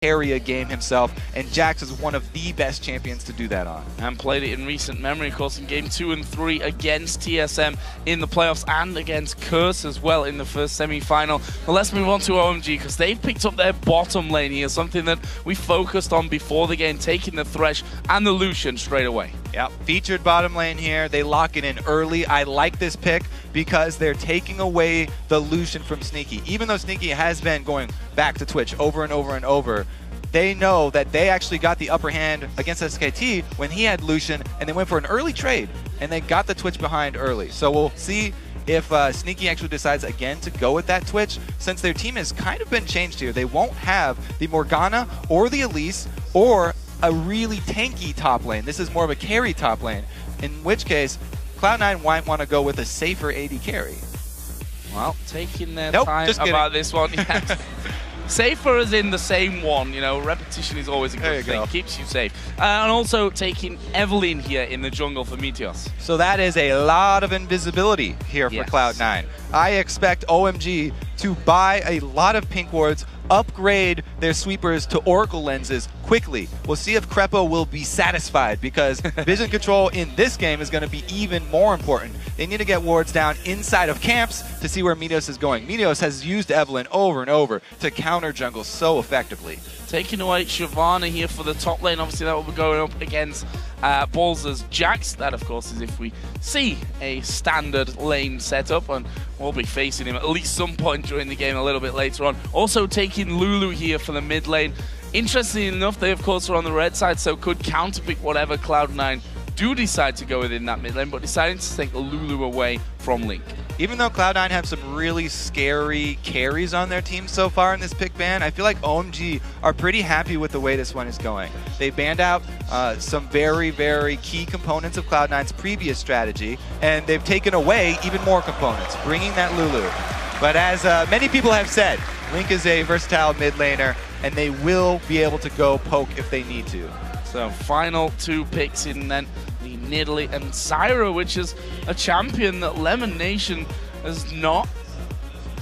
carry a game himself, and Jax is one of the best champions to do that on. And played it in recent memory, of course, in Game 2 and 3 against TSM in the playoffs and against Curse as well in the first semi-final. But let's move on to OMG, because they've picked up their bottom lane here, something that we focused on before the game, taking the Thresh and the Lucian straight away. Yep, featured bottom lane here. They lock it in early. I like this pick because they're taking away the Lucian from Sneaky. Even though Sneaky has been going back to Twitch over and over and over, they know that they actually got the upper hand against SKT when he had Lucian, and they went for an early trade, and they got the Twitch behind early. So we'll see if Sneaky actually decides again to go with that Twitch, since their team has kind of been changed here. They won't have the Morgana or the Elise or a really tanky top lane. This is more of a carry top lane, in which case Cloud9 might want to go with a safer AD carry. Well, taking their time about this one. Yeah. Safer as in the same one, you know, repetition is always a good thing, keeps you safe. And also taking Evelynn here in the jungle for Meteos. So that is a lot of invisibility here for Cloud9. I expect OMG to buy a lot of pink wards, upgrade their sweepers to Oracle lenses quickly. We'll see if Crepo will be satisfied, because vision control in this game is going to be even more important. They need to get wards down inside of camps to see where Meteos is going. Meteos has used Evelynn over and over to counter jungle so effectively. Taking away Shyvana here for the top lane. Obviously that will be going up against Balzer's Jax. That of course is if we see a standard lane setup, and we'll be facing him at least some point during the game a little bit later on. Also taking Lulu here for the mid lane. Interestingly enough, they of course are on the red side, so could counterpick whatever Cloud9 do decide to go within that mid lane, but deciding to take Lulu away from Link. Even though Cloud9 have some really scary carries on their team so far in this pick ban, I feel like OMG are pretty happy with the way this one is going. They banned out some very, very key components of Cloud9's previous strategy, and they've taken away even more components, bringing that Lulu. But as many people have said, Link is a versatile mid laner, and they will be able to go poke if they need to. So final two picks in then the Nidalee and Zyra, which is a champion that Lemon Nation has not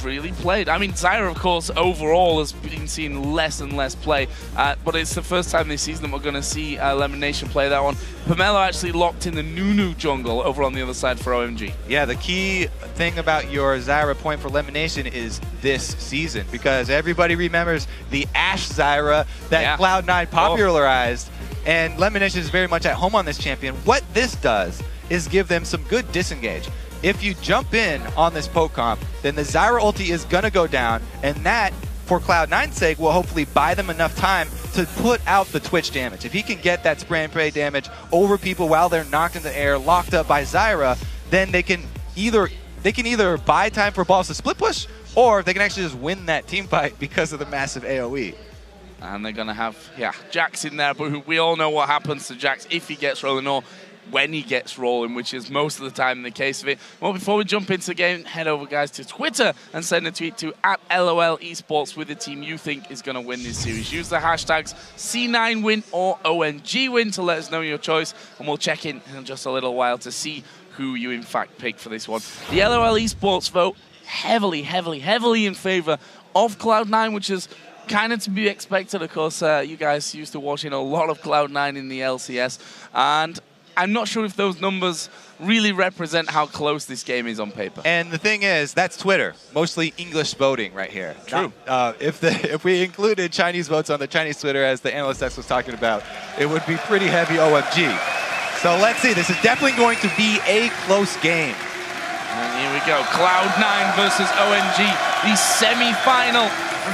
really played. I mean, Zyra, of course, overall has been seeing less and less play, but it's the first time this season that we're going to see Lemon Nation play that one. Pomelo actually locked in the Nunu jungle over on the other side for OMG. Yeah, the key thing about your Zyra point for Lemon Nation is this season, because everybody remembers the Ashe Zyra that Cloud9 popularized, and Lemon Nation is very much at home on this champion. What this does is give them some good disengage. If you jump in on this poke comp, then the Zyra ulti is going to go down, and that, for Cloud9's sake, will hopefully buy them enough time to put out the Twitch damage. If he can get that spray and pray damage over people while they're knocked in the air, locked up by Zyra, then they can either buy time for Balls to split push, or they can actually just win that team fight because of the massive AoE. And they're going to have, Jax in there, but we all know what happens to Jax if he gets rolling, or when he gets rolling, which is most of the time the case of it. Well, before we jump into the game, head over, guys, to Twitter and send a tweet to @LOL Esports with the team you think is going to win this series. Use the hashtags C9win or OMG win to let us know your choice, and we'll check in just a little while to see who you in fact pick for this one. The LOL Esports vote heavily in favor of Cloud9, which is kind of to be expected. Of course, you guys used to watching a lot of Cloud9 in the LCS, and I'm not sure if those numbers really represent how close this game is on paper. And the thing is, that's Twitter. Mostly English voting right here. True. If we included Chinese votes on the Chinese Twitter, as the Analyst X was talking about, it would be pretty heavy OMG. So let's see. This is definitely going to be a close game. And here we go. Cloud9 versus OMG. The semi-final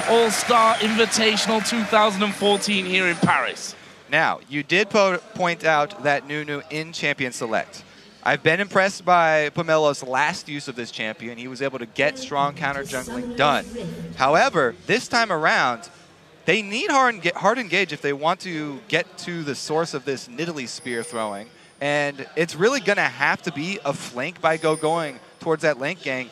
All-Star Invitational 2014 here in Paris. Now, you did point out that Nunu in Champion Select. I've been impressed by Pomelo's last use of this champion. He was able to get strong counter jungling done. However, this time around, they need hard engage if they want to get to the source of this Nidalee spear throwing. And it's really going to have to be a flank by going towards that late game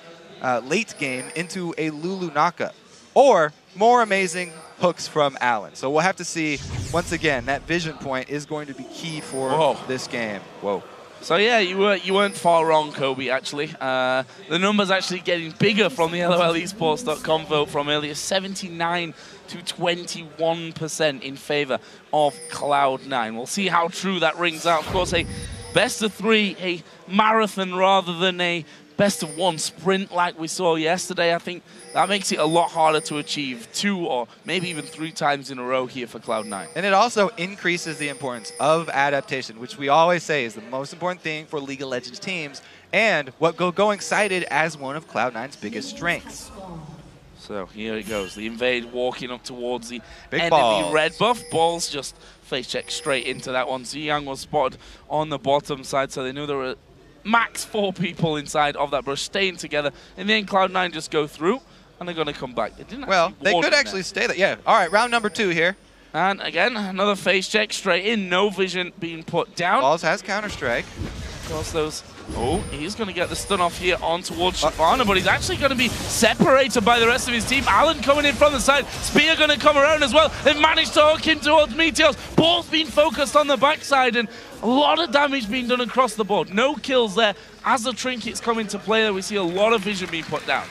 into a Lulu knockup. Or more amazing hooks from Allen. So we'll have to see. Once again, that vision point is going to be key for this game. Whoa. So yeah, you weren't far wrong, Kobe, actually. The numbers actually getting bigger from the LOLesports.com vote from earlier, 79 to 21% in favor of Cloud9. We'll see how true that rings out. Of course, a best of 3, a marathon rather than a best of 1 sprint like we saw yesterday. I think that makes it a lot harder to achieve 2 or maybe even 3 times in a row here for Cloud9. And it also increases the importance of adaptation, which we always say is the most important thing for League of Legends teams and what going cited as one of Cloud9's biggest strengths. So here it goes. The Invade walking up towards the Big enemy balls. red buff. Balls just face check straight into that one. Ziyang was spotted on the bottom side, so they knew there were max 4 people inside of that brush staying together. In the end, Cloud9 just go through, and they're going to come back. They didn't they could actually stay there. Yeah. All right, round number 2 here. And again, another face check straight in. No vision being put down. Balls has Counter-Strike. Of course, those... Oh, he's going to get the stun off here on towards Shyvana, but he's actually going to be separated by the rest of his team. Allen coming in from the side. Spear going to come around as well. They've managed to hook him towards Meteors. Ball's being focused on the backside, and a lot of damage being done across the board. No kills there. As the trinkets come into play there, we see a lot of vision being put down.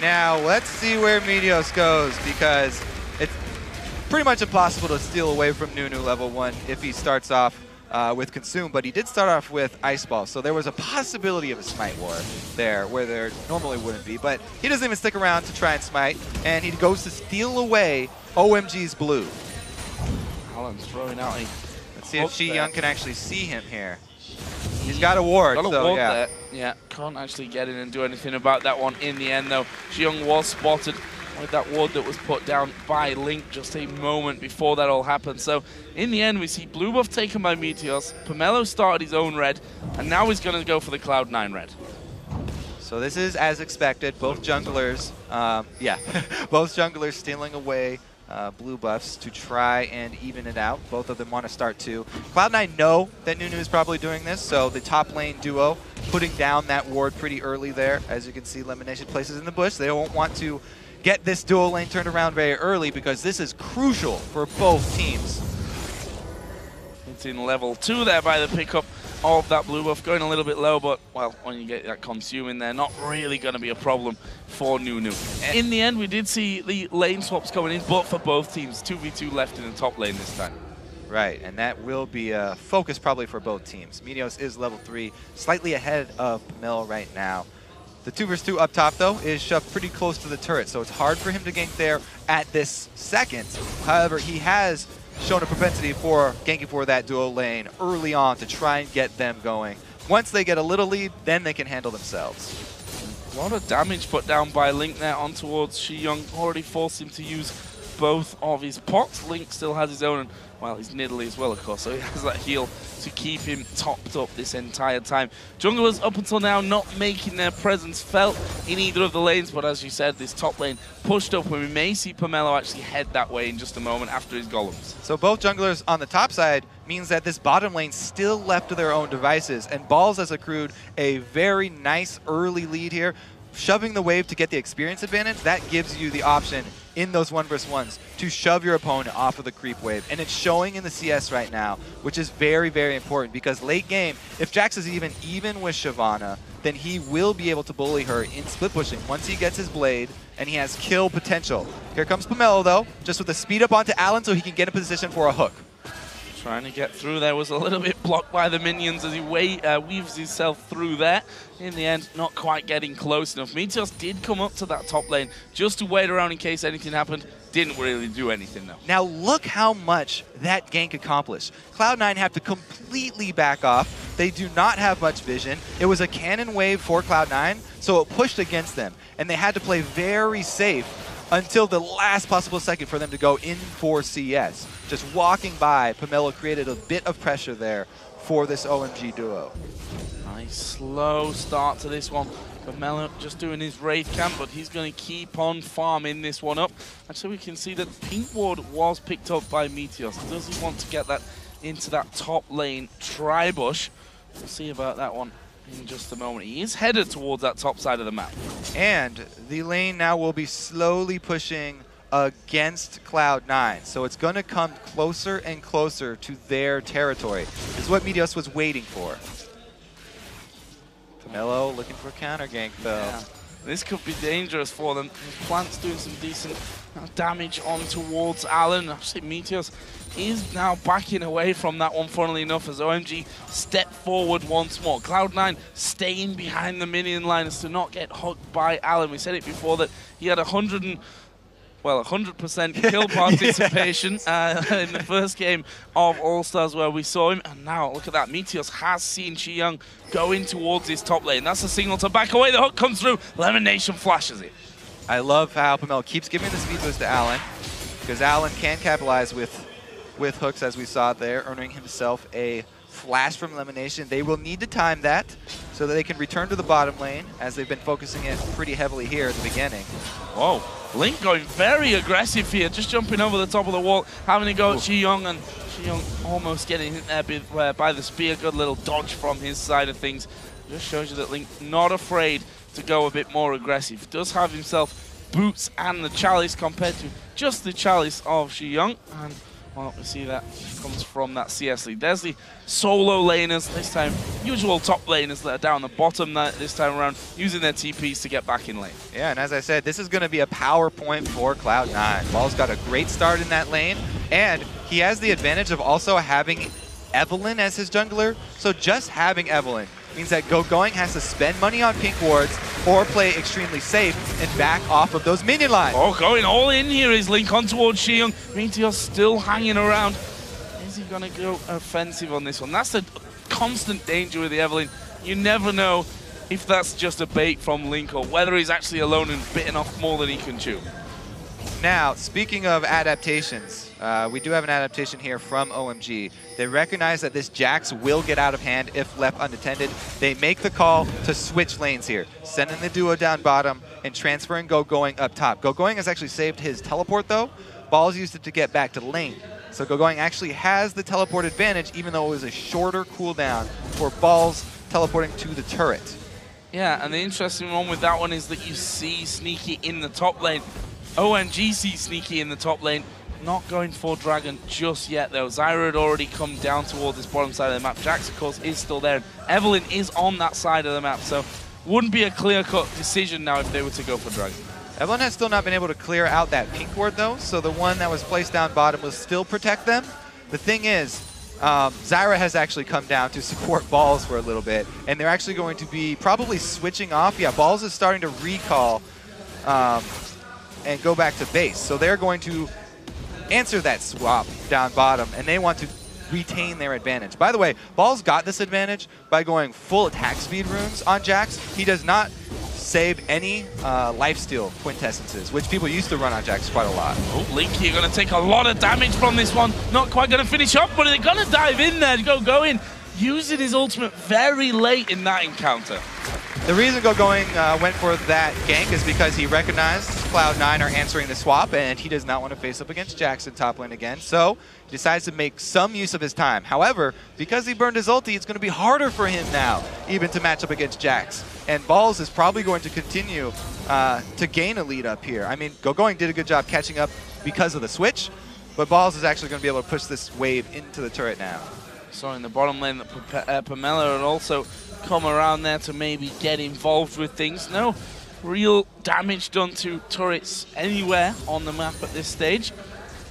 Now, let's see where Meteos goes, because it's pretty much impossible to steal away from Nunu level 1 if he starts off with Consume, but he did start off with Ice Ball, so there was a possibility of a Smite War there where there normally wouldn't be, but he doesn't even stick around to try and Smite, and he goes to steal away OMG's blue. Allen's throwing out a... Let's see if Shi-Young can actually see him here. He's got a ward, so yeah. There. Yeah, can't actually get in and do anything about that one in the end, though. Shi-Young was spotted with that ward that was put down by Link just a moment before that all happened. So in the end, we see blue buff taken by Meteos. Pomelo started his own red, and now he's going to go for the Cloud9 red. So this is as expected. Both junglers, both junglers stealing away blue buffs to try and even it out. Both of them want to start too. Cloud9 know that Nunu is probably doing this, so the top lane duo putting down that ward pretty early there. As you can see, Lemonation places in the bush. They won't want to get this dual lane turned around very early because this is crucial for both teams. It's in level 2 there by the pickup of that blue buff, going a little bit low, but well, when you get that Consume in there, not really going to be a problem for Nunu. In the end, we did see the lane swaps coming in, but for both teams, 2v2 left in the top lane this time. Right, and that will be a focus probably for both teams. Meteos is level 3, slightly ahead of Pomelo right now. The 2v2 up top, though, is shoved pretty close to the turret, so it's hard for him to gank there at this second. However, he has shown a propensity for ganking for that dual lane early on to try and get them going. Once they get a little lead, then they can handle themselves. A lot of damage put down by Link there on towards Shi-Young. Already forced him to use both of his pots. Link still has his own, and well, he's Nidalee as well, of course, so he has that heal to keep him topped up this entire time. Junglers up until now not making their presence felt in either of the lanes, but as you said, this top lane pushed up, and we may see Pomelo actually head that way in just a moment after his golems. So both junglers on the top side means that this bottom lane still left to their own devices, and Balls has accrued a very nice early lead here. Shoving the wave to get the experience advantage, that gives you the option in those 1v1s to shove your opponent off of the creep wave. And it's showing in the CS right now, which is very, very important because late game, if Jax is even with Shyvana, then he will be able to bully her in split pushing once he gets his blade and he has kill potential. Here comes Pomelo though, just with a speed up onto Allen so he can get in position for a hook. Trying to get through there, was a little bit blocked by the minions as he weaves himself through there. In the end, not quite getting close enough. Meteos did come up to that top lane just to wait around in case anything happened. Didn't really do anything though. Now look how much that gank accomplished. Cloud9 have to completely back off. They do not have much vision. It was a cannon wave for Cloud9, so it pushed against them. And they had to play very safe until the last possible second for them to go in for CS. Just walking by, Pomelo created a bit of pressure there for this OMG duo. Nice slow start to this one. Pomelo just doing his Wraith camp, but he's going to keep on farming this one up. Actually, we can see that Pink Ward was picked up by Meteos. Does he want to get that into that top lane tri-bush? We'll see about that one in just a moment. He is headed towards that top side of the map. And the lane now will be slowly pushing against Cloud9. So it's going to come closer and closer to their territory. This is what Meteos was waiting for. Pomelo looking for a counter gank, though. Yeah. This could be dangerous for them. Plant's doing some decent damage on towards Alan. Actually, Meteos is now backing away from that one, funnily enough, as OMG step forward once more. Cloud9 staying behind the minion line as to not get hooked by Alan. We said it before that he had 100% kill participation in the first game of All-Stars where we saw him. And now, look at that. Meteos has seen Xiyoung go in towards his top lane. That's a signal to back away. The hook comes through. Lemonation flashes it. I love how Pomelo keeps giving the speed boost to Alan, because Alan can capitalize with hooks, as we saw there, earning himself a flash from Elimination. They will need to time that so that they can return to the bottom lane, as they've been focusing it pretty heavily here at the beginning. Whoa, Link going very aggressive here, just jumping over the top of the wall, having to go at Xiyoung, and Xiyoung almost getting hit there by the spear. Good little dodge from his side of things. Just shows you that Link not afraid to go a bit more aggressive. Does have himself boots and the chalice compared to just the chalice of Xiyoung, and well, we see that comes from that CS lead. There's the solo laners, this time usual top laners that are down the bottom this time around, using their TPs to get back in lane. Yeah, and as I said, this is going to be a power point for Cloud9. Ball's got a great start in that lane, and he has the advantage of also having Evelynn as his jungler. So just having Evelynn means that Going has to spend money on pink wards or play extremely safe and back off of those minion lines. Oh, going all in here is Link on towards Xiyoung. Meteos still hanging around. Is he going to go offensive on this one? That's the constant danger with the Evelynn. You never know if that's just a bait from Link or whether he's actually alone and bitten off more than he can chew. Now, speaking of adaptations, we do have an adaptation here from OMG. They recognize that this Jax will get out of hand if left unattended. They make the call to switch lanes here, sending the duo down bottom and transferring Going up top. Going has actually saved his teleport, though. Balls used it to get back to lane. So Going actually has the teleport advantage, even though it was a shorter cooldown for Balls teleporting to the turret. Yeah, and the interesting one with that one is that you see Sneaky in the top lane. OMG sees Sneaky in the top lane. Not going for Dragon just yet, though. Zyra had already come down towards this bottom side of the map. Jax, of course, is still there. Evelynn is on that side of the map, so wouldn't be a clear-cut decision now if they were to go for Dragon. Evelynn has still not been able to clear out that pink ward, though, so the one that was placed down bottom will still protect them. The thing is, Zyra has actually come down to support Balls for a little bit, and they're actually going to be probably switching off. Yeah, Balls is starting to recall and go back to base, so they're going to answer that swap down bottom, and they want to retain their advantage. By the way, Balls got this advantage by going full attack speed runes on Jax. He does not save any lifesteal quintessences, which people used to run on Jax quite a lot. Oh, Link, you're going to take a lot of damage from this one. Not quite going to finish off, but they're going to dive in there. Going, using his ultimate very late in that encounter. The reason Going went for that gank is because he recognized Cloud9 are answering the swap, and he does not want to face up against Jax in top lane again, so he decides to make some use of his time. However, because he burned his ulti, it's going to be harder for him now even to match up against Jax. And Balls is probably going to continue to gain a lead up here. I mean, Going did a good job catching up because of the switch, but Balls is actually going to be able to push this wave into the turret now. So in the bottom lane, that Pamela had also come around there to maybe get involved with things. No real damage done to turrets anywhere on the map at this stage,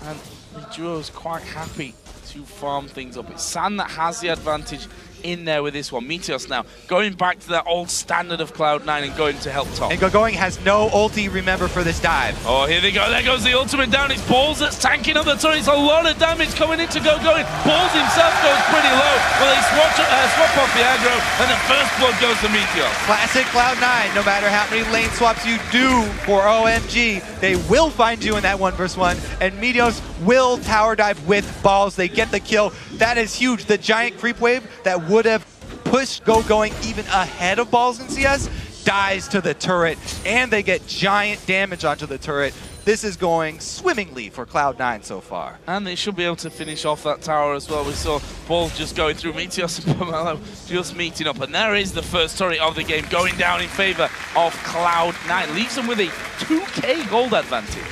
and the duo is quite happy to farm things up. It's San that has the advantage in there with this one. Meteos now going back to that old standard of Cloud9 and going to help top. And Going has no ulti, remember, for this dive. Oh, here they go. There goes the ultimate down. It's Balls that's tanking up the turret. It's a lot of damage coming into Going. Balls himself goes pretty low. Well, he swap off the aggro, and the first blood goes to Meteos. Classic Cloud9. No matter how many lane swaps you do for OMG, they will find you in that 1v1, and Meteos will tower dive with Balls. They get the kill. That is huge. The giant creep wave that would have pushed Going even ahead of Balls in CS dies to the turret, and they get giant damage onto the turret. This is going swimmingly for Cloud9 so far. And they should be able to finish off that tower as well. We saw Balls just going through, Meteos and Pomelo just meeting up. And there is the first turret of the game going down in favor of Cloud9. Leaves them with a 2k gold advantage.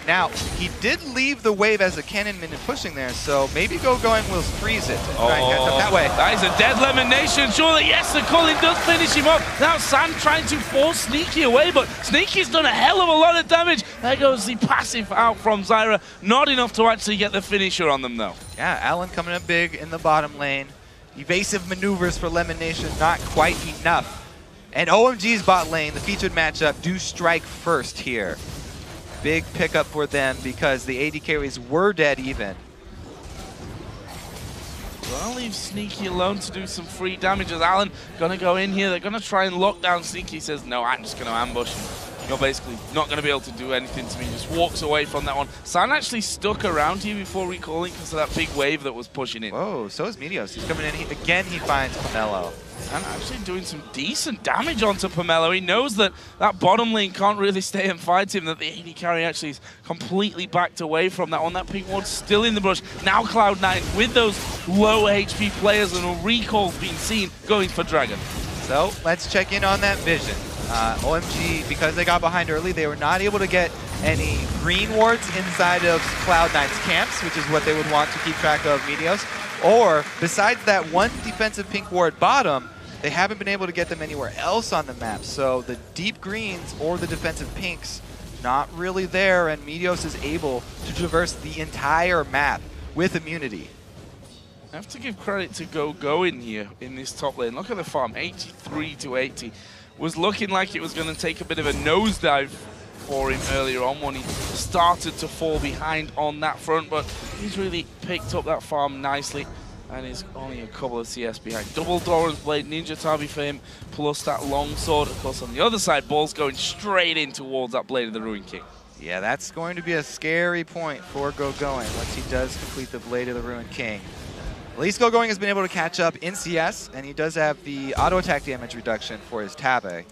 Now, he did leave the wave as a cannon minion pushing there, so maybe Going will freeze it and try and catch up that way. That is a dead elimination, surely. Yes, the calling does finish him up. Now Sam trying to force Sneaky away, but Sneaky's done a hell of a lot of damage. There goes the passive out from Zyra. Not enough to actually get the finisher on them, though. Yeah, Allen coming up big in the bottom lane. Evasive maneuvers for Lemonation, not quite enough. And OMG's bot lane, the featured matchup, do strike first here. Big pickup for them because the AD carries were dead even. Well, I'll leave Sneaky alone to do some free damage as Allen gonna go in here. They're gonna try and lock down Sneaky. Says, no, I'm just gonna ambush him. You're basically not going to be able to do anything to me. Just walks away from that one. San actually stuck around here before recalling because of that big wave that was pushing in. Whoa, so is Meteos. He's coming in. Again, he finds Pomelo. And actually doing some decent damage onto Pomelo. He knows that that bottom lane can't really stay and fight him, that the AD carry actually is completely backed away from that one. That pink ward's still in the brush. Now Cloud9 with those low HP players and a recall being seen going for Dragon. So let's check in on that vision. OMG, because they got behind early, they were not able to get any green wards inside of Cloud9's camps, which is what they would want to keep track of Meteos. Or, besides that one defensive pink ward bottom, they haven't been able to get them anywhere else on the map. So the deep greens or the defensive pinks, not really there, and Meteos is able to traverse the entire map with immunity. I have to give credit to Go in here in this top lane. Look at the farm, 83 to 80. Was looking like it was going to take a bit of a nosedive for him earlier on when he started to fall behind on that front, but he's really picked up that farm nicely and is only a couple of CS behind. Double Doran's Blade, Ninja Tabi for him, plus that long sword. Of course, on the other side, Ball's going straight in towards that Blade of the Ruined King. Yeah, that's going to be a scary point for Going once he does complete the Blade of the Ruined King. At least Going has been able to catch up in CS, and he does have the auto attack damage reduction for his Tabe.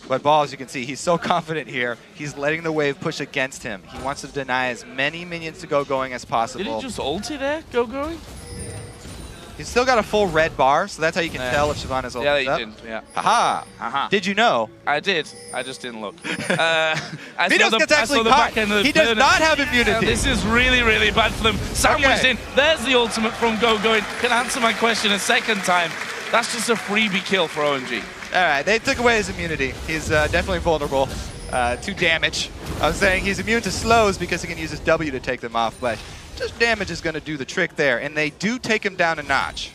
But Ball, as you can see, he's so confident here. He's letting the wave push against him. He wants to deny as many minions to Going as possible. Did he just ulti there, Going? He's still got a full red bar, so that's how you can tell if Shyvana's ulti up. Yeah, he did. Yeah. Haha. Aha. Did you know? I did. I just didn't look. Meteos gets actually caught. He does not have immunity. This is really, really bad for them. Sandwiched in. There's the ultimate from Going. Can answer my question a second time. That's just a freebie kill for OMG. All right, they took away his immunity. He's definitely vulnerable to damage. I was saying he's immune to slows because he can use his W to take them off, but just damage is going to do the trick there, and they do take him down a notch.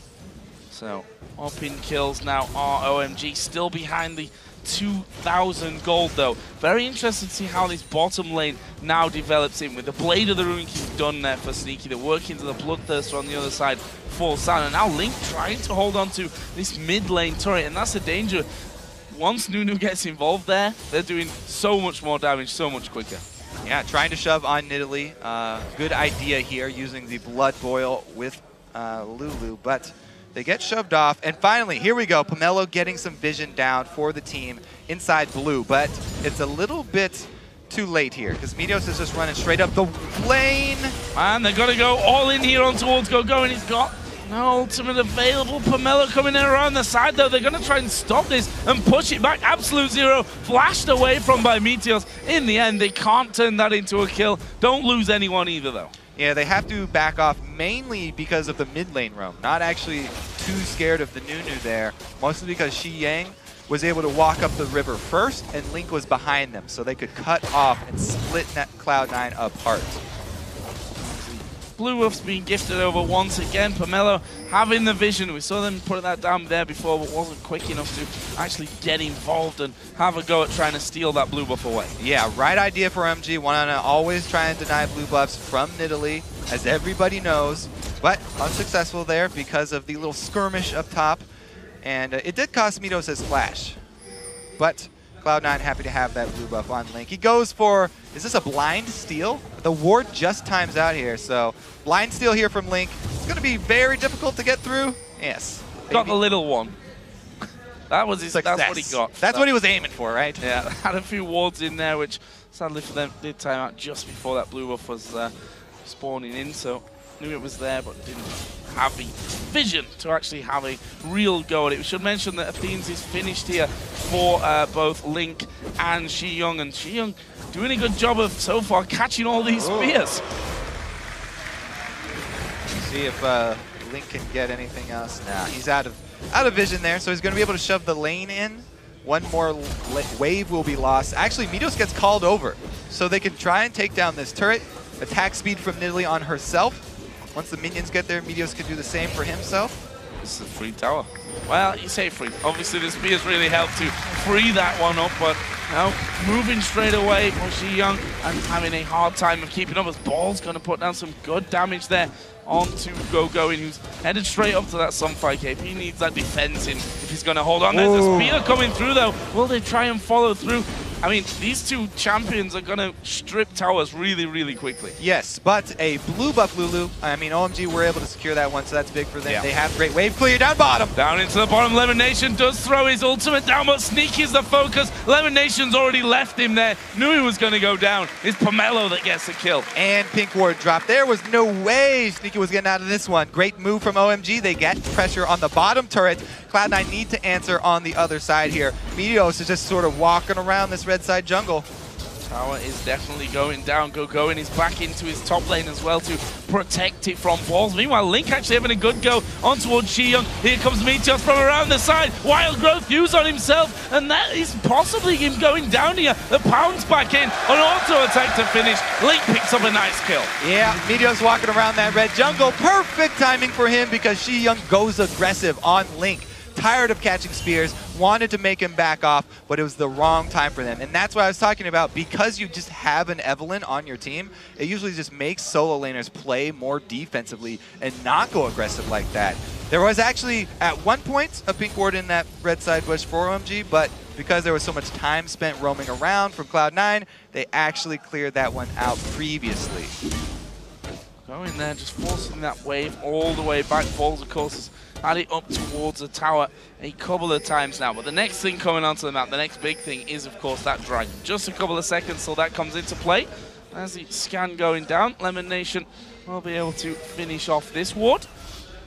So, up in kills now are OMG, still behind the 2,000 gold though. Very interested to see how this bottom lane now develops in with the Blade of the Ruined King done there for Sneaky. They're working to the Bloodthirster on the other side for San, and now Link trying to hold on to this mid lane turret, and that's the danger. Once Nunu gets involved there, they're doing so much more damage, so much quicker. Yeah, trying to shove on Nidalee. Good idea here, using the Blood Boil with Lulu, but they get shoved off. And finally, here we go, Pomelo getting some vision down for the team inside blue, but it's a little bit too late here because Meteos is just running straight up the lane. And they're going to go all in here on towards Going. He's got no ultimate available. Pomelo coming in around the side though. They're going to try and stop this and push it back. Absolute Zero flashed away from by Meteos. In the end, they can't turn that into a kill. Don't lose anyone either though. Yeah, they have to back off mainly because of the mid lane roam. Not actually too scared of the Nunu there, mostly because Xi Yang was able to walk up the river first and Link was behind them, so they could cut off and split Cloud9 apart. Blue Wolf's being gifted over once again. Pomelo having the vision. We saw them put that down there before, but wasn't quick enough to actually get involved and have a go at trying to steal that blue buff away. Yeah, right idea for MG. Want to always try and deny blue buffs from Nidalee, as everybody knows, but unsuccessful there because of the little skirmish up top. And it did cost Meteos his flash, but Cloud9 happy to have that blue buff on Link. He goes for, is this a blind steal? The ward just times out here, so blind steal here from Link. It's going to be very difficult to get through. Yes. Got the little one. That was his, success. that's what he got. That's what he was aiming for, right? Yeah, had a few wards in there, which sadly for them did time out just before that blue buff was spawning in, so knew it was there, but didn't have the vision to actually have a real go at it. We should mention that Athenes is finished here for both Link and Xi Yang, and Xi Yang doing a good job of, so far, catching all these spears. See if Link can get anything else. Nah, he's out of vision there, so he's going to be able to shove the lane in. One more wave will be lost. Actually, Meteos gets called over, so they can try and take down this turret. Attack speed from Nidalee on herself. Once the minions get there, Meteos can do the same for himself. This is a free tower. Well, you say free. Obviously, the spears really helped to free that one up, but now moving straight away for Ji-Young and having a hard time of keeping up as Ball's going to put down some good damage there onto Gogoin, who's headed straight up to that Sunfire Cape. He needs that defense in if he's going to hold on. There's a spear coming through, though. Will they try and follow through? I mean, these two champions are going to strip towers really, really quickly. Yes, but a blue buff Lulu. I mean, OMG were able to secure that one, so that's big for them. Yeah. They have great wave clear down bottom. Down into the bottom. Lemon Nation does throw his ultimate down, but Sneaky's the focus. Lemon Nation's already left him there. Knew he was going to go down. It's Pomelo that gets the kill. And Pink Ward dropped. There was no way Sneaky was getting out of this one. Great move from OMG. They get pressure on the bottom turret. Cloud9 need to answer on the other side here. Meteos is just sort of walking around this red side jungle. Tower is definitely going down. Gogoin is back into his top lane as well to protect it from balls. Meanwhile, Link actually having a good go on towards Ji-Young. Here comes Meteos from around the side. Wild Growth use on himself, and that is possibly him going down here. The pounds back in, an auto attack to finish. Link picks up a nice kill. Yeah, Meteos walking around that red jungle. Perfect timing for him because Ji-Young goes aggressive on Link. Tired of catching spears, wanted to make him back off, but it was the wrong time for them. And that's what I was talking about. Because you just have an Evelynn on your team, it usually just makes solo laners play more defensively and not go aggressive like that. There was actually, at one point, a pink ward in that red side bush for OMG, but because there was so much time spent roaming around from Cloud9, they actually cleared that one out previously. Going there, just forcing that wave all the way back. Balls, of course, has had it up towards the tower a couple of times now. But the next thing coming onto the map, the next big thing is, of course, that dragon. Just a couple of seconds till that comes into play. As the scan going down, Lemon Nation will be able to finish off this ward.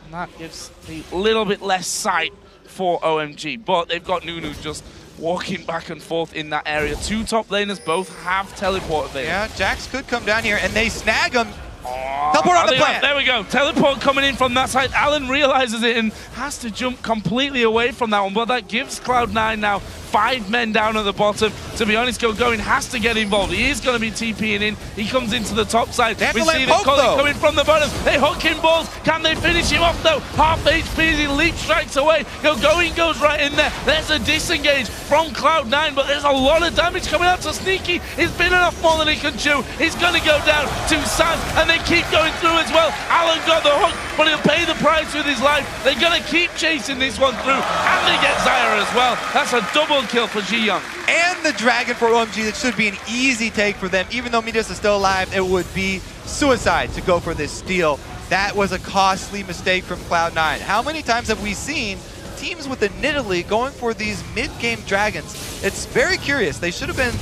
And that gives a little bit less sight for OMG. But they've got Nunu just walking back and forth in that area. Two top laners both have teleport available. Yeah, Jax could come down here and they snag him. Teleport on the plant. There we go. Teleport coming in from that side. Alan realizes it and has to jump completely away from that one. But that gives Cloud9 now 5 men down at the bottom. To be honest, Gogoin has to get involved. He is going to be TPing in. He comes into the top side. We see the coming from the bottom. They hook him balls. Can they finish him off though? Half HP as he leap strikes away. Gogoin goes right in there. There's a disengage from Cloud9, but there's a lot of damage coming out to Sneaky. He's been enough more than he can chew. He's going to go down to Sam, and they keep going through as well. Alan got the hook, but he'll pay the price with his life. They're going to keep chasing this one through, and they get Zyra as well. That's a double kill for Ji-Young. And the dragon for OMG. That should be an easy take for them. Even though Meteos is still alive, it would be suicide to go for this steal. That was a costly mistake from Cloud9. How many times have we seen teams with the Nidalee going for these mid-game dragons? It's very curious. They should have been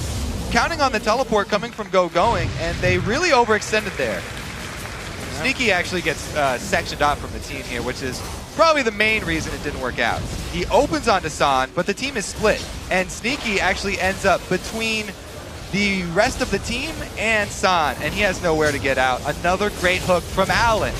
counting on the teleport coming from Gogoin, and they really overextended there. Yeah. Sneaky actually gets sectioned off from the team here, which is probably the main reason it didn't work out. He opens onto San, but the team is split, and Sneaky actually ends up between the rest of the team and San, and he has nowhere to get out. Another great hook from Alan,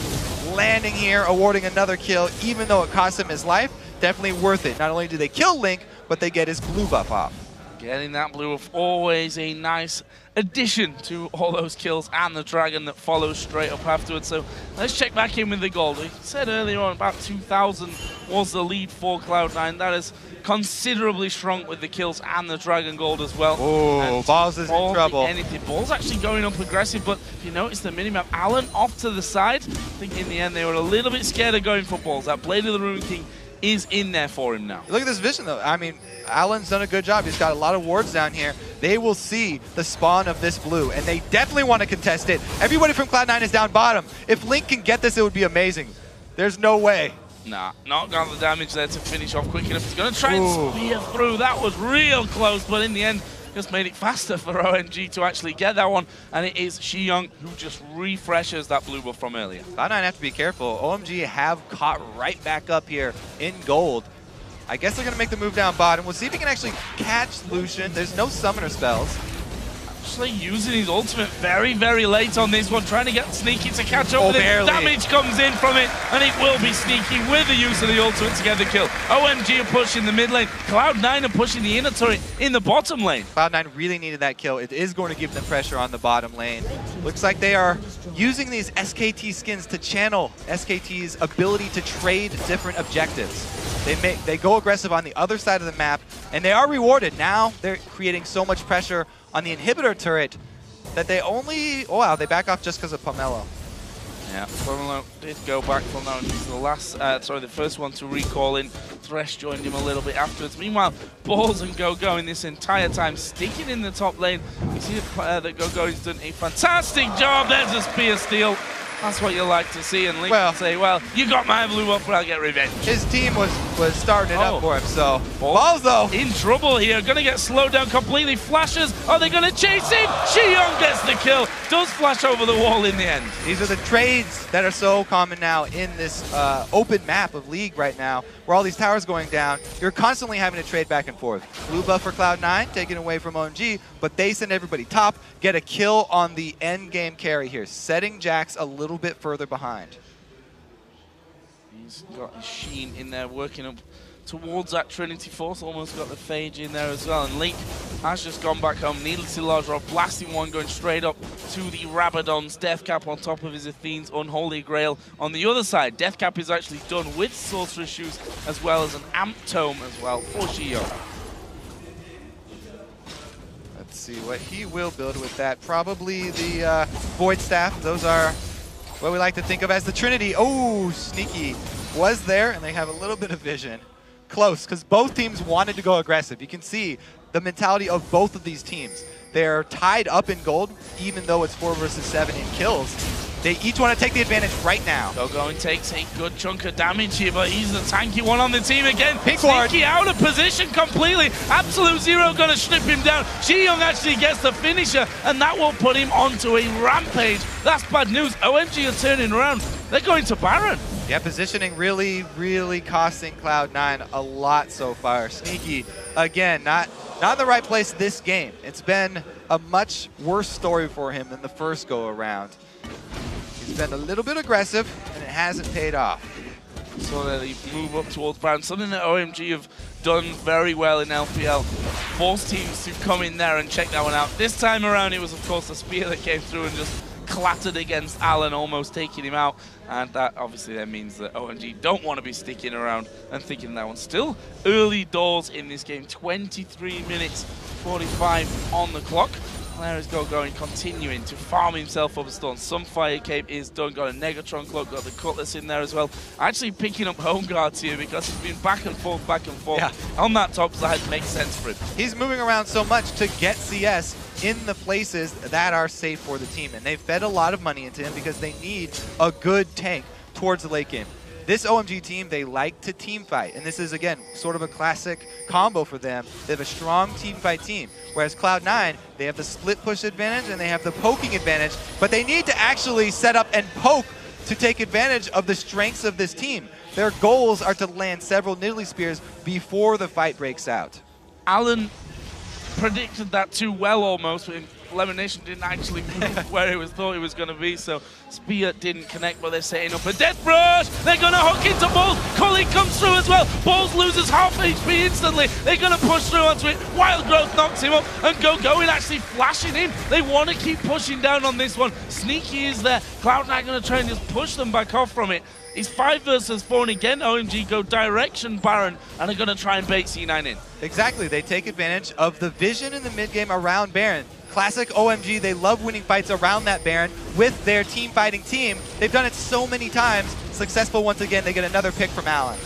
landing here, awarding another kill, even though it cost him his life. Definitely worth it. Not only do they kill Link, but they get his blue buff off. Getting that blue buff, always a nice addition to all those kills, and the dragon that follows straight up afterwards. So let's check back in with the gold. We said earlier on about 2,000 was the lead for Cloud9. That has considerably shrunk with the kills and the dragon gold as well. Oh, Balls is in trouble. Balls actually going up aggressive, but if you notice the minimap, Alan off to the side. I think in the end they were a little bit scared of going for Balls. That Blade of the Ruin King is in there for him now. Look at this vision though. I mean, Alan's done a good job. He's got a lot of wards down here. They will see the spawn of this blue, and they definitely want to contest it. Everybody from Cloud9 is down bottom. If Link can get this, it would be amazing. There's no way. Nah, not got the damage there to finish off quick enough. He's going to try and spear through. That was real close, but in the end, just made it faster for OMG to actually get that one, and it is Ji-Young who just refreshes that blue buff from earlier. Cloud9 have to be careful. OMG have caught right back up here in gold. I guess they're going to make the move down bottom. We'll see if he can actually catch Lucian. There's no summoner spells. actually using his ultimate very, very late on this one, trying to get Sneaky to catch up with it. Damage comes in from it, and it will be Sneaky with the use of the ultimate to get the kill. OMG are pushing the mid lane. Cloud9 are pushing the inner turret in the bottom lane. Cloud9 really needed that kill. It is going to give them pressure on the bottom lane. Looks like they are using these SKT skins to channel SKT's ability to trade different objectives. They go aggressive on the other side of the map, and they are rewarded. Now they're creating so much pressure on the inhibitor turret that they only... Oh, wow, they back off just because of Pomelo. Yeah, Pomelo did go back from that. He's the last, the first one to recall in. Thresh joined him a little bit afterwards. Meanwhile, Balls and GoGo in this entire time sticking in the top lane. You see that GoGo has done a fantastic job. There's a spear steal. That's what you like to see, and Link can say, well, you got my blue up, but I'll get revenge. His team was starting it up for him, so... Balls, though. In trouble here, gonna get slowed down completely. Flashes, are they gonna chase him? Xiong gets the kill, does flash over the wall in the end. These are the trades that are so common now in this open map of League right now, where all these towers going down. You're constantly having to trade back and forth. Blue buff for Cloud9, taken away from OMG, but they send everybody top, get a kill on the end game carry here, setting Jax a little bit further behind. He's got his Sheen in there working up towards that Trinity Force, almost got the Phage in there as well, and Link has just gone back home, needlessly large rock, blasting one, going straight up to the Rabadon's Deathcap on top of his Athene's Unholy Grail. On the other side, Deathcap is actually done with Sorcerer's Shoes as well as an Amp Tome as well for Xiong. Let's see what he will build with that. Probably the Void Staff. Those are what we like to think of as the Trinity. Oh, Sneaky was there, and they have a little bit of vision. Close, because both teams wanted to go aggressive. You can see the mentality of both of these teams. They're tied up in gold, even though it's 4 versus 7 in kills. They each want to take the advantage right now. GoGo takes a good chunk of damage here, but he's the tanky one on the team again. Pink ward. Sneaky out of position completely. Absolute Zero going to strip him down. Xiong actually gets the finisher, and that will put him onto a rampage. That's bad news. OMG are turning around. They're going to Baron. Yeah, positioning really, really costing Cloud9 a lot so far. Sneaky, again, not in the right place this game. It's been a much worse story for him than the first go-around. He's been a little bit aggressive, and it hasn't paid off. So that they move up towards Baron, something that OMG have done very well in LPL. Force teams to come in there and check that one out. This time around, it was, of course, the spear that came through and just clattered against Allen, almost taking him out. And that obviously then means that OMG don't want to be sticking around and thinking that one. Still early doors in this game, 23 minutes 45 on the clock. There is GoGo continuing to farm himself up a stone. Some Fire Cape is done, got a Negatron Cloak, got the Cutlass in there as well. Actually picking up home guards here because he's been back and forth on that top side. Makes sense for him. He's moving around so much to get CS in the places that are safe for the team, and they've fed a lot of money into him because they need a good tank towards the late game. This OMG team, they like to team fight, and this is, again, sort of a classic combo for them. They have a strong team fight team, whereas Cloud9, they have the split push advantage and they have the poking advantage, but they need to actually set up and poke to take advantage of the strengths of this team. Their goals are to land several Nidalee Spears before the fight breaks out. Allen predicted that too well almost, but Elimination didn't actually move where it was thought it was going to be, so Spear didn't connect, but they're setting up a Death Rush. They're going to hook into Balls. Collie comes through as well. Balls loses half HP instantly. They're going to push through onto it. Wild Growth knocks him up, and GoGo actually flashing in. They want to keep pushing down on this one. Sneaky is there. Cloud9 going to try and just push them back off from it. It's 5 versus 4, and again, OMG go direction Baron, and are going to try and bait C9 in. Exactly. They take advantage of the vision in the mid game around Baron. Classic OMG, they love winning fights around that Baron with their team fighting team. They've done it so many times. Successful once again. They get another pick from Allen.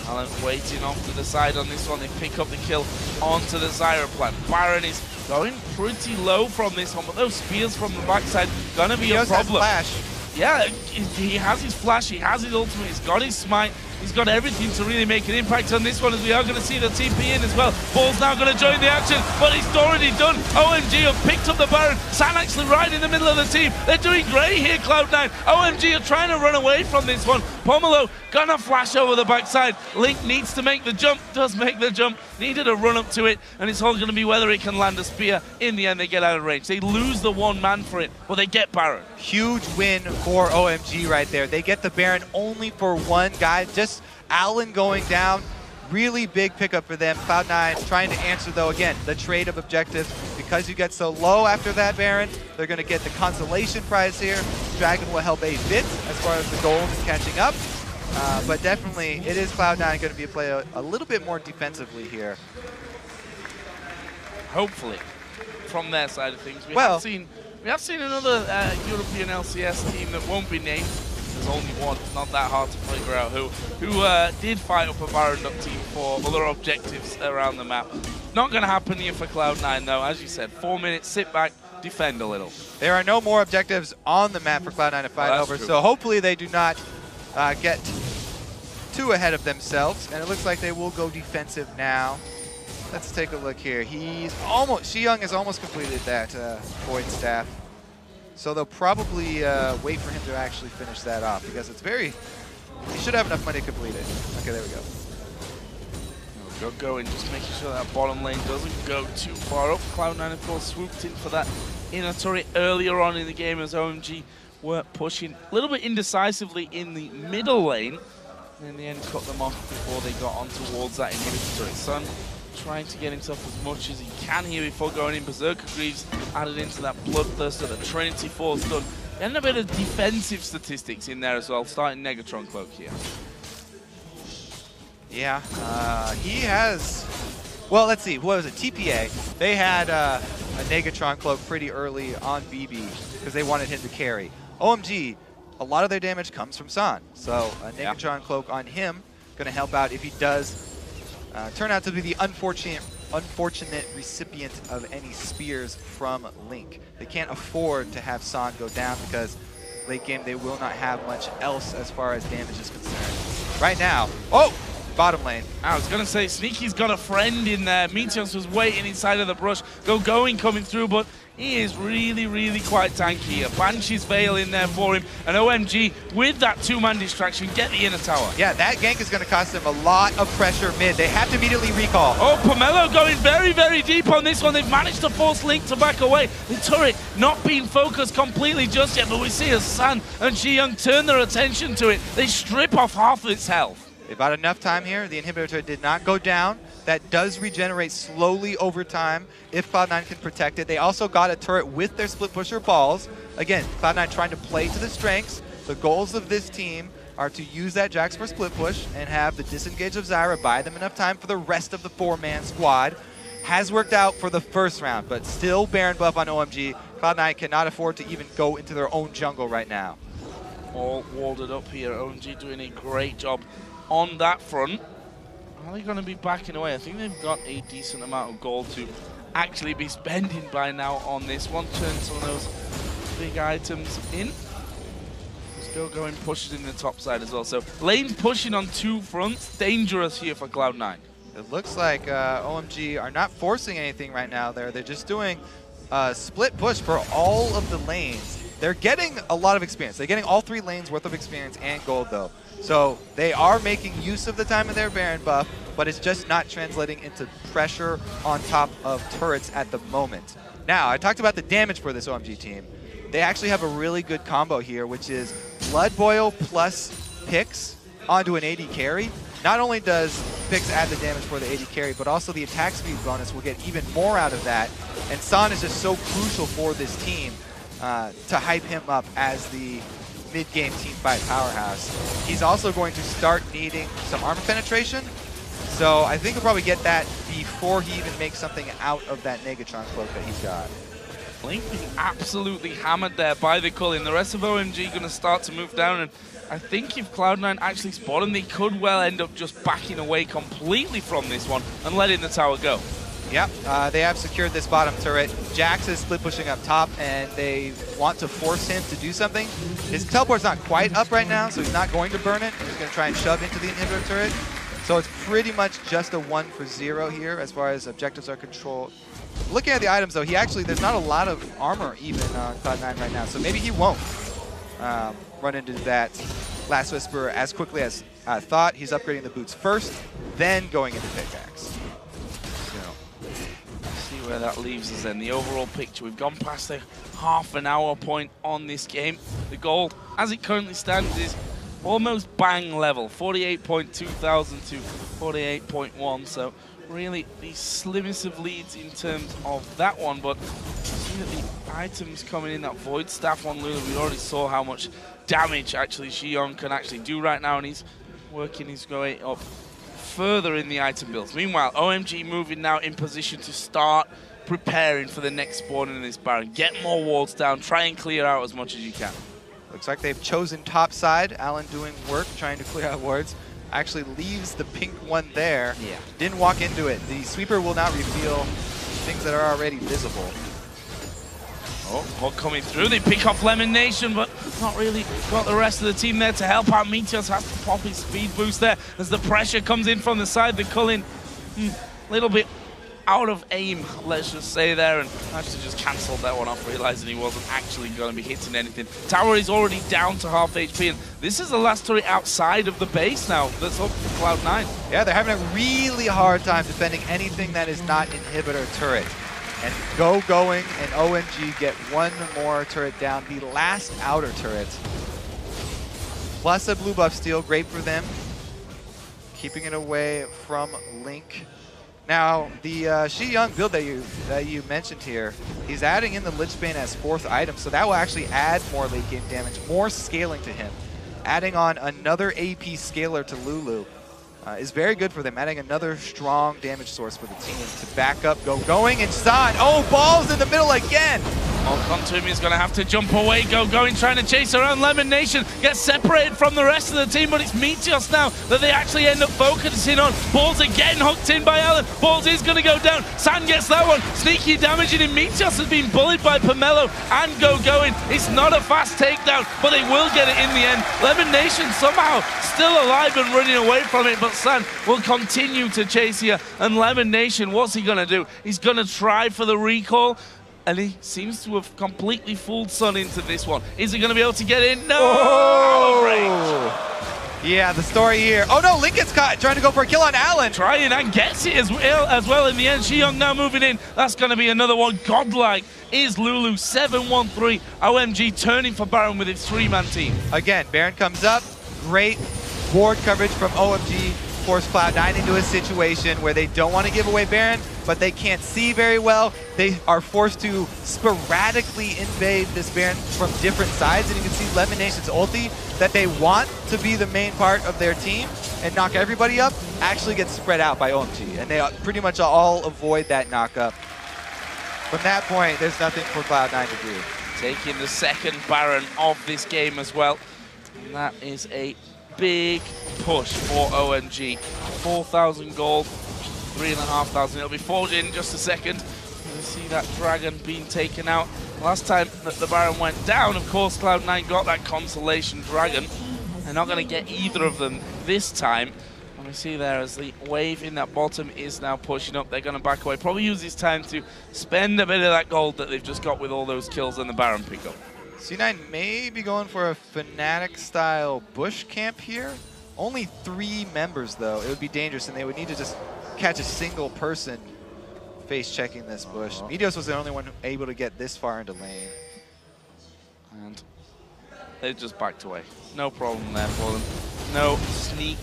Allen waiting off to the side on this one. They pick up the kill onto the Zyra plant. Baron is going pretty low from this one, but those spears from the backside gonna be a problem. Flash. yeah, he has his flash, he has his ultimate, he's got his smite, he's got everything to really make an impact on this one, as we are going to see the TP in as well. Ball's now going to join the action, but it's already done. OMG have picked up the Baron. San actually right in the middle of the team. They're doing great here, Cloud9. OMG are trying to run away from this one. Pomelo gonna flash over the backside. Link needs to make the jump, does make the jump, needed a run up to it, and it's all going to be whether it can land a spear. In the end, they get out of range. They lose the one man for it, but they get Baron. Huge win for OMG right there. They get the Baron only for one guy, just Allen going down. Really big pickup for them. Cloud9 trying to answer, though, again, the trade of objectives. Because you get so low after that Baron, they're going to get the consolation prize here. Dragon will help a bit as far as the gold and catching up. But definitely, it is Cloud9 going to be play a little bit more defensively here. Hopefully, from their side of things. We have seen another European LCS team that won't be named. There's only one. It's not that hard to figure out who did fight up a Baron up team for other objectives around the map. Not going to happen here for Cloud9, though. As you said, 4 minutes, sit back, defend a little. There are no more objectives on the map for Cloud9 to fight over, so hopefully they do not get too ahead of themselves. And it looks like they will go defensive now. Let's take a look here. Xiyoung has almost completed that Void Staff. So they'll probably wait for him to actually finish that off, because it's he should have enough money to complete it. Okay, there we go. Go and just making sure that bottom lane doesn't go too far up. Cloud9, of course, swooped in for that inner turret earlier on in the game as OMG were pushing a little bit indecisively in the middle lane. And in the end, cut them off before they got on towards that inhibitor turret. Sun trying to get himself as much as he can here before going in. Berserker Greaves added into that Bloodthirst that the Trinity Force done. And a bit of defensive statistics in there as well, starting Negatron Cloak here. Yeah, he has, well, let's see, what was it, TPA. They had a Negatron Cloak pretty early on BB because they wanted him to carry. OMG, a lot of their damage comes from San, so a Negatron Cloak on him going to help out if he does turn out to be the unfortunate recipient of any spears from Link. They can't afford to have San go down because late game they will not have much else as far as damage is concerned. Right now, bottom lane. I was going to say, Sneaky's got a friend in there. Meteos was waiting inside of the brush. Going coming through, but he is really, really quite tanky. A Banshee's Veil in there for him. And OMG, with that two-man distraction, get the inner tower. Yeah, that gank is going to cost them a lot of pressure mid. They have to immediately recall. Oh, Pomelo going very, very deep on this one. They've managed to force Link to back away. The turret not being focused completely just yet, but we see as San and Xiyoung turn their attention to it. They strip off half of its health. They've had enough time here. The inhibitor did not go down. That does regenerate slowly over time if Cloud9 can protect it. They also got a turret with their split pusher balls. Again, Cloud9 trying to play to the strengths. The goals of this team are to use that Jax for split push and have the disengage of Zyra buy them enough time for the rest of the four-man squad. Has worked out for the first round, but still Baron buff on OMG. Cloud9 cannot afford to even go into their own jungle right now. All walled up here. OMG doing a great job on that front. Are they going to be backing away? I think they've got a decent amount of gold to actually be spending by now on this one. Turn some of those big items in. Still going pushes in the top side as well. So lane's pushing on two fronts. Dangerous here for Cloud9. It looks like OMG are not forcing anything right now there. They're just doing a split push for all of the lanes. They're getting a lot of experience. They're getting all 3 lanes worth of experience and gold, though. So they are making use of the time of their Baron buff, but it's just not translating into pressure on top of turrets at the moment. Now, I talked about the damage for this OMG team. They actually have a really good combo here, which is Blood Boil plus Pix onto an AD carry. Not only does Pix add the damage for the AD carry, but also the attack speed bonus will get even more out of that. And San is just so crucial for this team to hype him up as the mid-game teamfight powerhouse. He's also going to start needing some armor penetration, so I think he'll probably get that before he even makes something out of that Negatron Cloak that he's got. Link being absolutely hammered there by the Culling. The rest of OMG going to start to move down, and I think if Cloud9 actually spot him, they could well end up just backing away completely from this one and letting the tower go. Yep, they have secured this bottom turret. Jax is split pushing up top, and they want to force him to do something. His teleport's not quite up right now, so he's not going to burn it. He's going to try and shove into the inhibitor turret. So it's pretty much just a 1 for 0 here as far as objectives are controlled. Looking at the items, though, there's not a lot of armor even on Cloud9 right now, so maybe he won't run into that Last Whisper as quickly as I thought. He's upgrading the boots first, then going into pickaxe. See where that leaves us then. The overall picture, we've gone past the half an hour point on this game. The goal, as it currently stands, is almost bang level, 48.2 thousand to 48.1. So really the slimmest of leads in terms of that one. But see that the items coming in, that Void Staff on Lulu, we already saw how much damage actually Xiong can actually do right now, and he's working his way up further in the item builds. Meanwhile, OMG moving now in position to start preparing for the next spawn in this Baron. Get more wards down, try and clear out as much as you can. Looks like they've chosen top side. Alan doing work, trying to clear out wards. Actually leaves the pink one there. Yeah. Didn't walk into it. The sweeper will not reveal things that are already visible. Oh, Hog coming through. They pick off Lemon Nation, but not really got the rest of the team there to help out. Meteos has to pop his speed boost there as the pressure comes in from the side. The Cullen, a little bit out of aim, let's just say there, and actually just cancelled that one off, realizing he wasn't actually going to be hitting anything. Tower is already down to half HP, and this is the last turret outside of the base now that's up for Cloud9. Yeah, they're having a really hard time defending anything that is not inhibitor turret. And going and OMG get one more turret down, the last outer turret. Plus a blue buff steal, great for them. Keeping it away from Link. Now, the Xiong build that you mentioned here, he's adding in the Lichbane as 4th item, so that will actually add more late game damage, more scaling to him. Adding on another AP scaler to Lulu is very good for them, adding another strong damage source for the team to back up going inside. Oh, balls in the middle again! Kontumi is going to have to jump away. Going, trying to chase around Lemon Nation. Gets separated from the rest of the team, but it's Meteos now that they actually end up focusing on. Balls again hooked in by Alan. Balls is going to go down. San gets that one. Sneaky damaging him. Meteos has been bullied by Pomelo and going. It's not a fast takedown, but they will get it in the end. Lemon Nation somehow still alive and running away from it, but San will continue to chase here. And Lemon Nation, what's he going to do? He's going to try for the recall. And he seems to have completely fooled Sun into this one. Is he going to be able to get in? No! Oh. Yeah, the story here. Oh no, Lincoln's caught trying to go for a kill on Alan. Trying and gets it as well in the end. Xiong now moving in. That's going to be another one. Godlike is Lulu. 7-1-3. OMG turning for Baron with its 3-man team. Again, Baron comes up. Great ward coverage from OMG. Force Cloud9 into a situation where they don't want to give away Baron, but they can't see very well. They are forced to sporadically invade this Baron from different sides, and you can see Lemon Nation's ulti that they want to be the main part of their team and knock everybody up actually gets spread out by OMG, and they pretty much all avoid that knock up. From that point, there's nothing for Cloud9 to do. Taking the second Baron of this game as well, and that is a big push for OMG. 4,000 gold, 3,500. It'll be forged in just a second. You see that dragon being taken out. Last time that the Baron went down, of course, Cloud9 got that consolation dragon. They're not going to get either of them this time. And we see there as the wave in that bottom is now pushing up. They're going to back away. Probably use this time to spend a bit of that gold that they've just got with all those kills and the Baron pickup. C9 may be going for a Fnatic-style bush camp here. Only 3 members, though. It would be dangerous, and they would need to just catch a single person face-checking this bush. Meteos was the only one able to get this far into lane. And they just backed away. No problem there for them. No sneak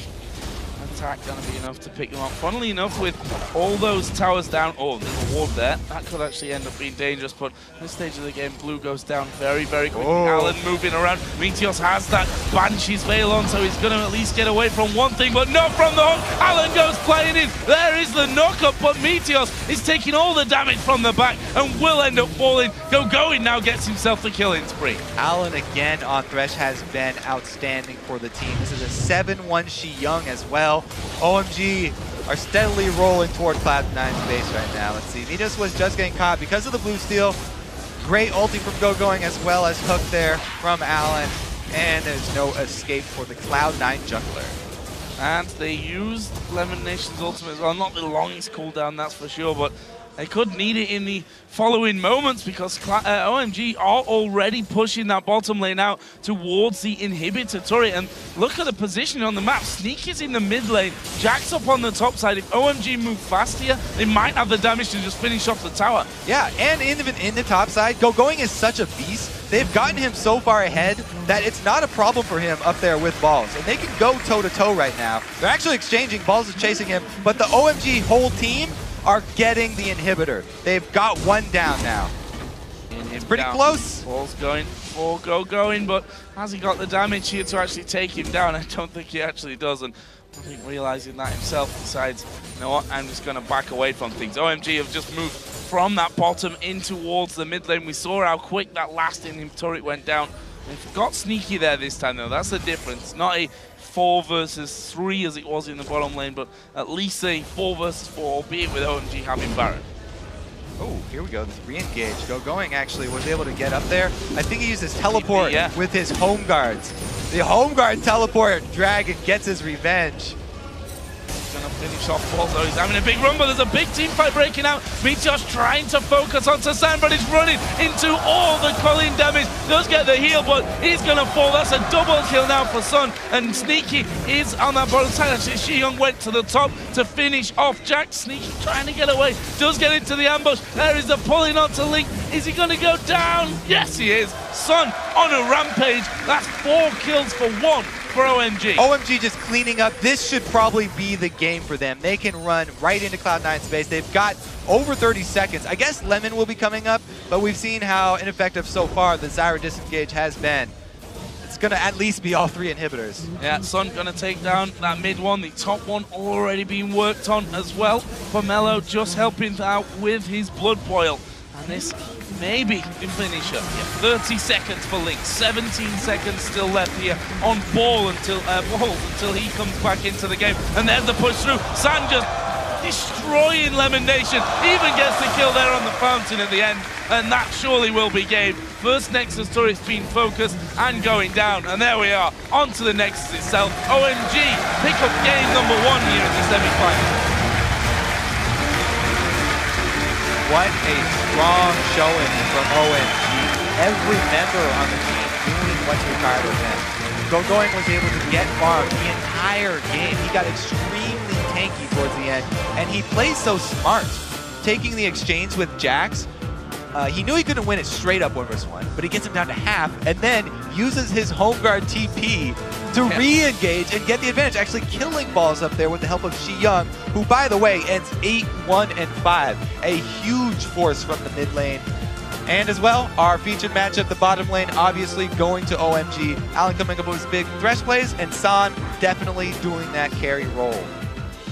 attack going to be enough to pick them up. Funnily enough, with all those towers down, oh, there's a ward there. That could actually end up being dangerous, but at this stage of the game, blue goes down very, very quickly. Oh. Alan moving around. Meteos has that Banshee's Veil on, so he's going to at least get away from one thing, but not from the hook. Alan goes playing in. There is the knockup, but Meteos is taking all the damage from the back and will end up falling. Going now gets himself the killing spree. Alan again on Thresh has been outstanding for the team. This is a 7-1 Xiong as well. OMG are steadily rolling toward Cloud9's base right now. Let's see, Nidus was just getting caught because of the blue steel. Great ulti from GoGoing as well as hook there from Allen. And there's no escape for the Cloud9 jungler. And they used Lemon Nation's ultimate as well. Not the longest cooldown, that's for sure, but they could need it in the following moments because OMG are already pushing that bottom lane out towards the inhibitor turret. And look at the position on the map. Sneak is in the mid lane. Jack's up on the top side. If OMG move fast here, they might have the damage to just finish off the tower. Yeah, and even in the top side, GoGoing is such a beast. They've gotten him so far ahead that it's not a problem for him up there with Balls. And they can go toe-to-toe right now. They're actually exchanging. Balls is chasing him, but the OMG whole team are getting the inhibitor. They've got one down now. It's pretty close. Ball's going for GoGoing, but has he got the damage here to actually take him down? I don't think he actually does, and I think realizing that himself decides, you know what, I'm just going to back away from things. OMG have just moved from that bottom in towards the mid lane. We saw how quick that last inhibitor turret went down. They've got sneaky there this time, though. That's the difference. Not a 4 versus 3 as it was in the bottom lane, but at least a 4 versus 4, albeit with OMG having Baron. Oh, here we go. This re-engage. GoGoing actually was able to get up there. I think he used his teleport with his home guards. The home guard teleport. Dragon gets his revenge. Gonna finish off Balls, though. He's having a big run, but there's a big team fight breaking out. Meteor's trying to focus on Sasan, but he's running into all the Colin damage. Does get the heal, but he's gonna fall. That's a double kill now for Sun. And Sneaky is on that bottom side. Actually, Xiyoung went to the top to finish off Jack. Sneaky trying to get away. Does get into the ambush. There is the pulling on to Link. Is he gonna go down? Yes, he is. Sun on a rampage. That's 4 kills for 1. For OMG. OMG just cleaning up. This should probably be the game for them. They can run right into Cloud9's base. They've got over 30 seconds. I guess Lemon will be coming up, but we've seen how ineffective so far the Zyra disengage has been. It's going to at least be all 3 inhibitors. Yeah, Sun going to take down that mid one. The top one already being worked on as well. Pomelo just helping out with his blood boil. And this maybe the finisher. Yeah, 30 seconds for Link, 17 seconds still left here on Balls until he comes back into the game. And there's the push through. San just destroying Lemon Nation. Even gets the kill there on the fountain at the end. And that surely will be game. First Nexus turret's been focused and going down. And there we are, on to the Nexus itself. OMG pick up game number 1 here in the semi-final. What a strong showing from OMG. Every member on the team doing what's required of them. GoGoing was able to get farm the entire game. He got extremely tanky towards the end, and he plays so smart. Taking the exchange with Jax, he knew he couldn't win it straight up 1 versus 1, but he gets him down to half, and then uses his home guard TP to re-engage and get the advantage, actually killing Balls up there with the help of Xiyoung, who, by the way, ends 8-1-5. A huge force from the mid lane. And as well, our featured matchup, the bottom lane, obviously going to OMG. Allen coming up with his big thresh plays, and San definitely doing that carry role.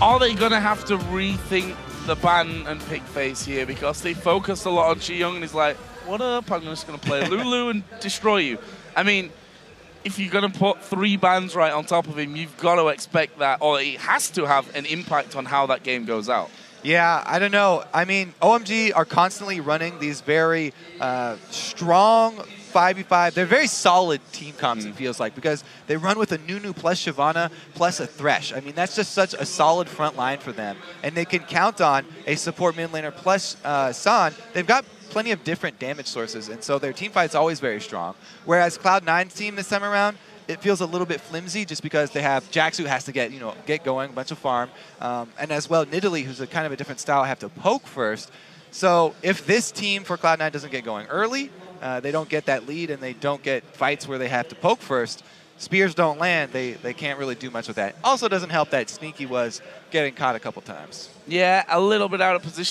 Are they going to have to rethink the ban and pick phase here? Because they focused a lot on Xiyoung, and he's like, what up, I'm just going to play Lulu and destroy you. I mean, if you're going to put 3 bans right on top of him, you've got to expect that, or it has to have an impact on how that game goes out. Yeah, I don't know. I mean, OMG are constantly running these very strong 5v5. They're very solid team comps, it feels like, because they run with a Nunu plus Shyvana plus a Thresh. I mean, that's just such a solid front line for them. And they can count on a support mid laner plus San. They've got plenty of different damage sources, and so their team fight's always very strong. Whereas Cloud9's team this time around, it feels a little bit flimsy just because they have Jax, who has to get going, a bunch of farm, and as well Nidalee, who's a kind of a different style, have to poke first. So if this team for Cloud9 doesn't get going early, they don't get that lead and they don't get fights where they have to poke first, spears don't land, they can't really do much with that. Also doesn't help that Sneaky was getting caught a couple times. Yeah, a little bit out of position.